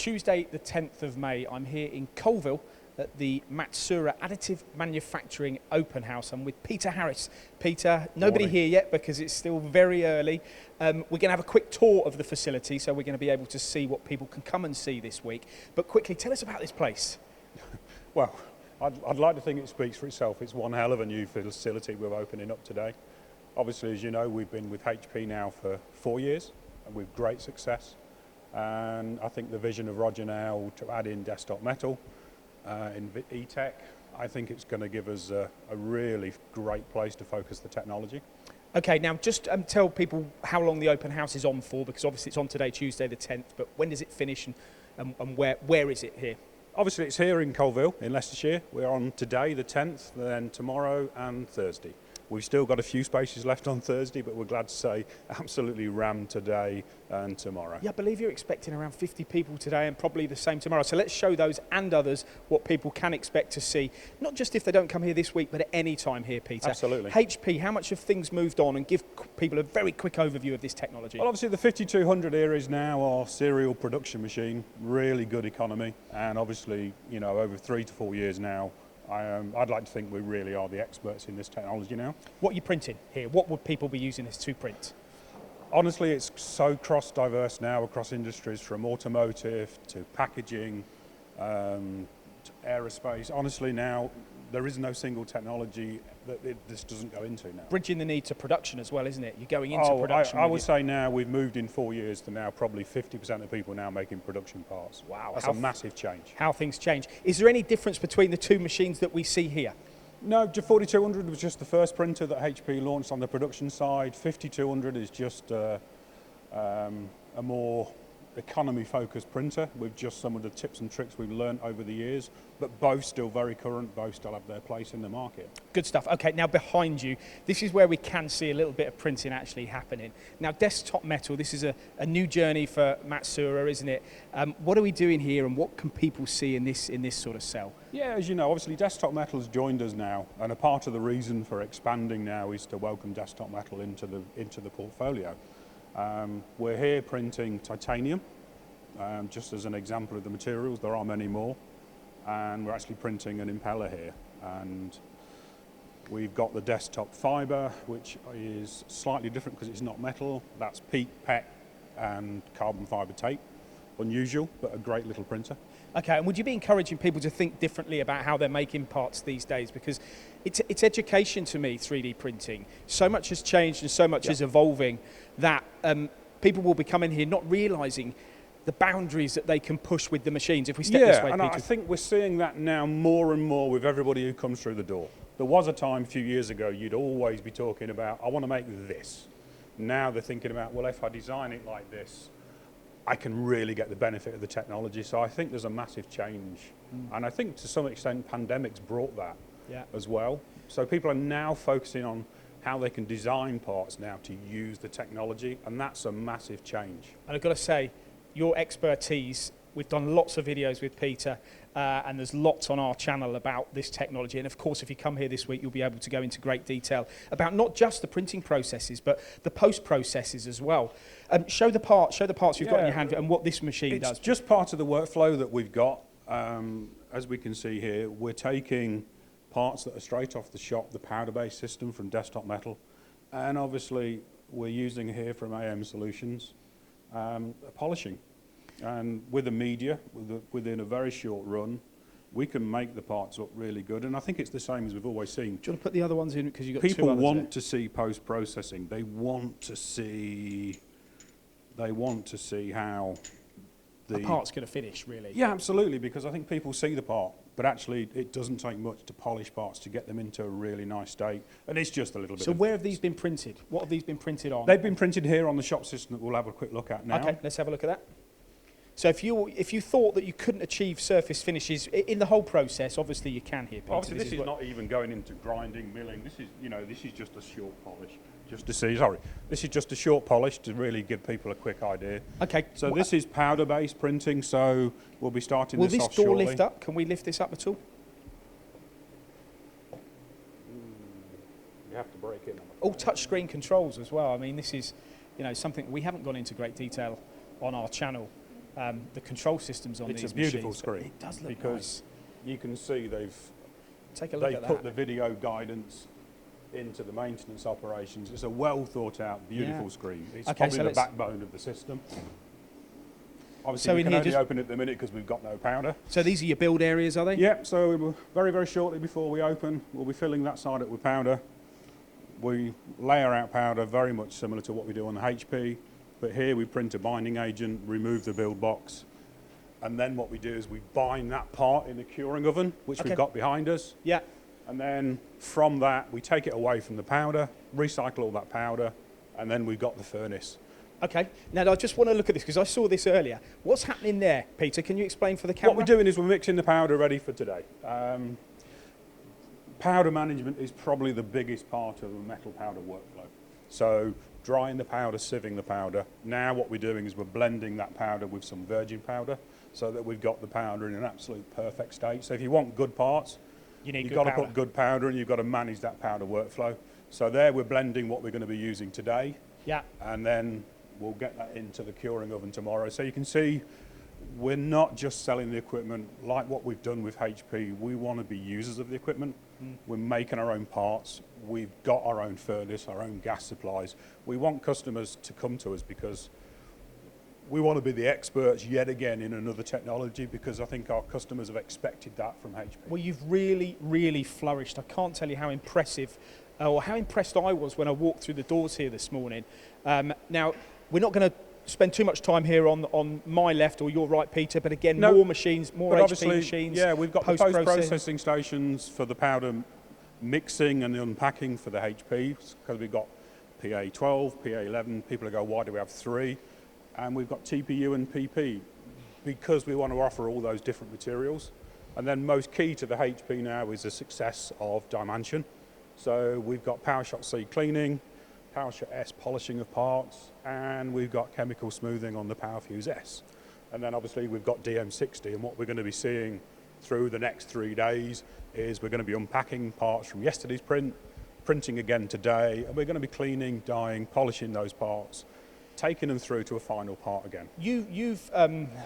Tuesday the 10th of May, I'm here in Colville at the Matsuura Additive Manufacturing Open House. I'm with Peter Harris. Peter, nobody here yet because it's still very early. We're going to have a quick tour of the facility, so we're going to be able to see what people can come and see this week. But quickly, tell us about this place. Well, I'd like to think it speaks for itself. It's one hell of a new facility we're opening up today. Obviously, as you know, we've been with HP now for 4 years and with great success. And I think the vision of Roger now to add in desktop metal, in E-Tech, I think it's going to give us a really great place to focus the technology. Okay, now just tell people how long the open house is on for, because obviously it's on today, Tuesday the 10th, but when does it finish and where is it here? Obviously it's here in Colville in Leicestershire. We're on today the 10th, then tomorrow and Thursday. We've still got a few spaces left on Thursday, but we're glad to say absolutely rammed today and tomorrow. Yeah, I believe you're expecting around 50 people today and probably the same tomorrow. So let's show those and others what people can expect to see, not just if they don't come here this week, but at any time here, Peter. Absolutely. HP, how much have things moved on, and give people a very quick overview of this technology? Well, obviously the 5200 here is now our serial production machine, really good economy, and obviously, you know, over 3 to 4 years now, I'd like to think we really are the experts in this technology now. What are you printing here? What would people be using this to print? Honestly, it's so cross-diverse now across industries, from automotive to packaging to aerospace. Honestly, now there is no single technology that this doesn't go into now. Bridging the need to production as well, isn't it? You're going into production. I would say now we've moved in 4 years to now probably 50% of people now making production parts. Wow. That's a massive change. How things change. Is there any difference between the two machines that we see here? No, 4200 was just the first printer that HP launched on the production side. 5200 is just a more economy-focused printer with just some of the tips and tricks we've learned over the years, but both still very current, both still have their place in the market. Good stuff. Okay, now behind you, this is where we can see a little bit of printing actually happening. Now, desktop metal, this is a new journey for Matsuura, isn't it? What are we doing here, and what can people see in this sort of cell? Yeah, as you know, obviously desktop metal has joined us now, and a part of the reason for expanding now is to welcome desktop metal into the portfolio. We're here printing titanium, just as an example of the materials. There are many more, and we're actually printing an impeller here. And we've got the desktop fibre, which is slightly different because it's not metal. That's PEEK, PET, and carbon fibre tape. Unusual, but a great little printer. Okay, and would you be encouraging people to think differently about how they're making parts these days? Because it's education to me, 3D printing. So much has changed and so much is evolving that people will be coming here not realising the boundaries that they can push with the machines. If we step this way, and Peter. I think we're seeing that now more and more with everybody who comes through the door. There was a time a few years ago you'd always be talking about, I want to make this. Now they're thinking about, well, if I design it like this, I can really get the benefit of the technology. So I think there's a massive change. And I think to some extent pandemics brought that as well. So people are now focusing on how they can design parts now to use the technology, and that's a massive change. And I've got to say, your expertise, we've done lots of videos with Peter, and there's lots on our channel about this technology. And of course, if you come here this week, you'll be able to go into great detail about not just the printing processes, but the post processes as well. Show the parts you've got in your hand and what this machine does. It's just part of the workflow that we've got. As we can see here, we're taking parts that are straight off the shop, the powder-based system from Desktop Metal, and obviously we're using here from AM Solutions polishing. And with the media, within a very short run, we can make the parts look really good. And I think it's the same as we've always seen. Do you want to put the other ones in, because you've got people two others want there. to see post-processing. They want to see how the part's going to finish, really. Yeah, absolutely, because I think people see the part, but actually it doesn't take much to polish parts to get them into a really nice state, and it's just a little bit. So where have these been printed? What have these been printed on? They've been printed here on the shop system that we'll have a quick look at now. Okay, let's have a look at that. So if you thought that you couldn't achieve surface finishes in the whole process, obviously you can here, Peter. Obviously this is not even going into grinding, milling. This is just a short polish. This is just a short polish to really give people a quick idea. Okay. So this is powder-based printing, so we'll be starting this off shortly. Will this door lift up? Can we lift this up at all? You have to break it. All touchscreen controls as well. I mean, this is, something we haven't gone into great detail on our channel. the control systems on these It's machines. a beautiful screen. It does look because nice. you can see they've put the video guidance into the maintenance operations. It's a well thought out, beautiful screen. It's probably the backbone of the system. Obviously, we can only open it at the minute because we've got no powder. So these are your build areas, are they? Yep, so very, very shortly before we open, we'll be filling that side up with powder. We layer out powder very much similar to what we do on the HP, but here we print a binding agent, remove the build box, and then what we do is we bind that part in the curing oven, which we've got behind us. Yeah. And then from that, we take it away from the powder, recycle all that powder, and then we've got the furnace. Okay, now I just want to look at this because I saw this earlier. What's happening there, Peter? Can you explain for the camera? What we're doing is we're mixing the powder ready for today. Powder management is probably the biggest part of a metal powder workflow. So drying the powder, sieving the powder. Now what we're doing is we're blending that powder with some virgin powder so that we've got the powder in an absolute perfect state. So if you want good parts, you've got to put good powder and you've got to manage that powder workflow. So there we're blending what we're going to be using today. Yeah. And then we'll get that into the curing oven tomorrow. So you can see we're not just selling the equipment like what we've done with HP. We want to be users of the equipment. We're making our own parts. We've got our own furnace, our own gas supplies. We want customers to come to us because we want to be the experts yet again in another technology, because I think our customers have expected that from HP. Well, you've really, really flourished. I can't tell you how impressive or how impressed I was when I walked through the doors here this morning. Now, we're not going to spend too much time here on my left or your right, Peter, but again, more machines, more HP machines. Yeah, we've got the post-processing stations for the powder mixing and the unpacking for the HP, because we've got PA12, PA11. People go, why do we have 3? And we've got TPU and PP because we want to offer all those different materials. And then most key to the HP now is the success of dimension. So we've got PowerShot C cleaning, PowerShot S polishing of parts, and we've got chemical smoothing on the PowerFuse S. And then obviously we've got DM60, and what we're going to be seeing through the next 3 days is we're going to be unpacking parts from yesterday's print, printing again today, and we're going to be cleaning, dyeing, polishing those parts, taking them through to a final part again. You've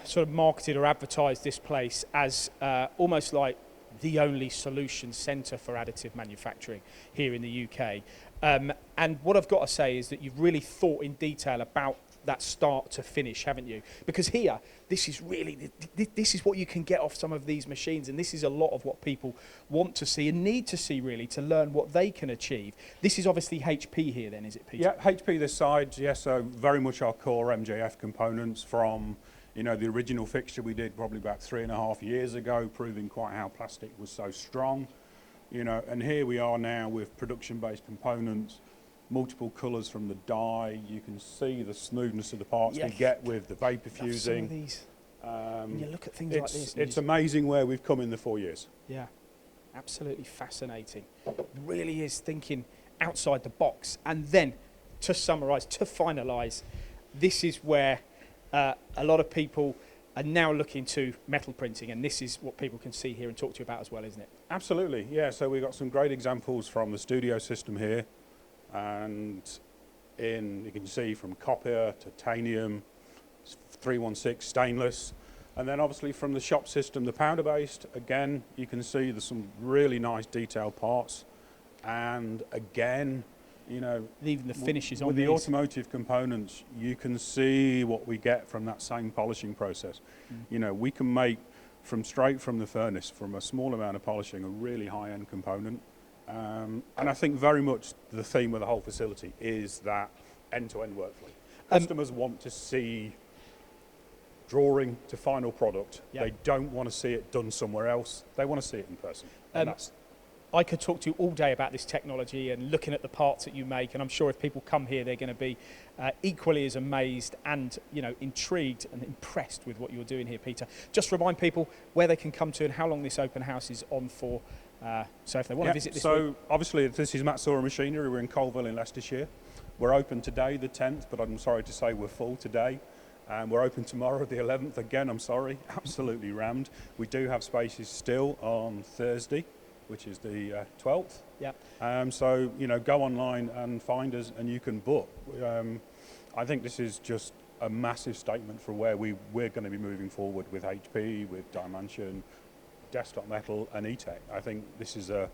sort of marketed or advertised this place as almost like the only solution centre for additive manufacturing here in the UK. And what I've got to say is that you've really thought in detail about that start to finish, haven't you? Because here, this is really, this is what you can get off some of these machines, and this is a lot of what people want to see and need to see, really, to learn what they can achieve. This is obviously HP here then, is it, Peter? Yeah, HP this side, yes, so very much our core MJF components from, you know, the original fixture we did probably about 3.5 years ago, proving quite how plastic was so strong. You know, and here we are now with production-based components, multiple colours from the die. You can see the smoothness of the parts we get with the vapor fusing. Some of these. When you look at things like this. It's amazing where we've come in the 4 years. Yeah, absolutely fascinating. It really is thinking outside the box. And then, to summarise, to finalise, this is where a lot of people are now looking to metal printing, and this is what people can see here and talk to you about as well, isn't it? Absolutely, yeah. So we've got some great examples from the studio system here, and you can see from copper, titanium, 316 stainless, and then obviously from the shop system, the powder-based, again, you can see there's some really nice detailed parts, and again, you know, even the finishes on with the automotive components, you can see what we get from that same polishing process. You know, we can make straight from the furnace, from a small amount of polishing, a really high-end component. And I think very much the theme of the whole facility is that end-to-end workflow. Customers want to see drawing to final product. They don't want to see it done somewhere else. They want to see it in person. And I could talk to you all day about this technology and looking at the parts that you make, and I'm sure if people come here, they're going to be equally as amazed and, you know, intrigued and impressed with what you're doing here, Peter. Just remind people where they can come to and how long this open house is on for. So if they want to visit this week. Obviously this is Matsuura Machinery. We're in Colville in Leicestershire. We're open today, the 10th, but I'm sorry to say we're full today. We're open tomorrow, the 11th. Again, I'm sorry, absolutely rammed. We do have spaces still on Thursday, which is the 12th. Yeah. So, you know, go online and find us and you can book. I think this is just a massive statement for where we're going to be moving forward with HP, with Dimension, Desktop Metal and E-Tech. I think this is a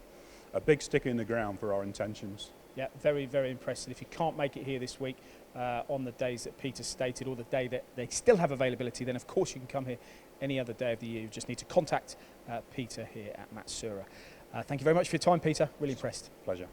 big stick in the ground for our intentions. Yeah, very, very impressive. If you can't make it here this week on the days that Peter stated, or the day that they still have availability, then of course you can come here any other day of the year. You just need to contact Peter here at Matsuura. Thank you very much for your time, Peter. Really impressed. Pleasure.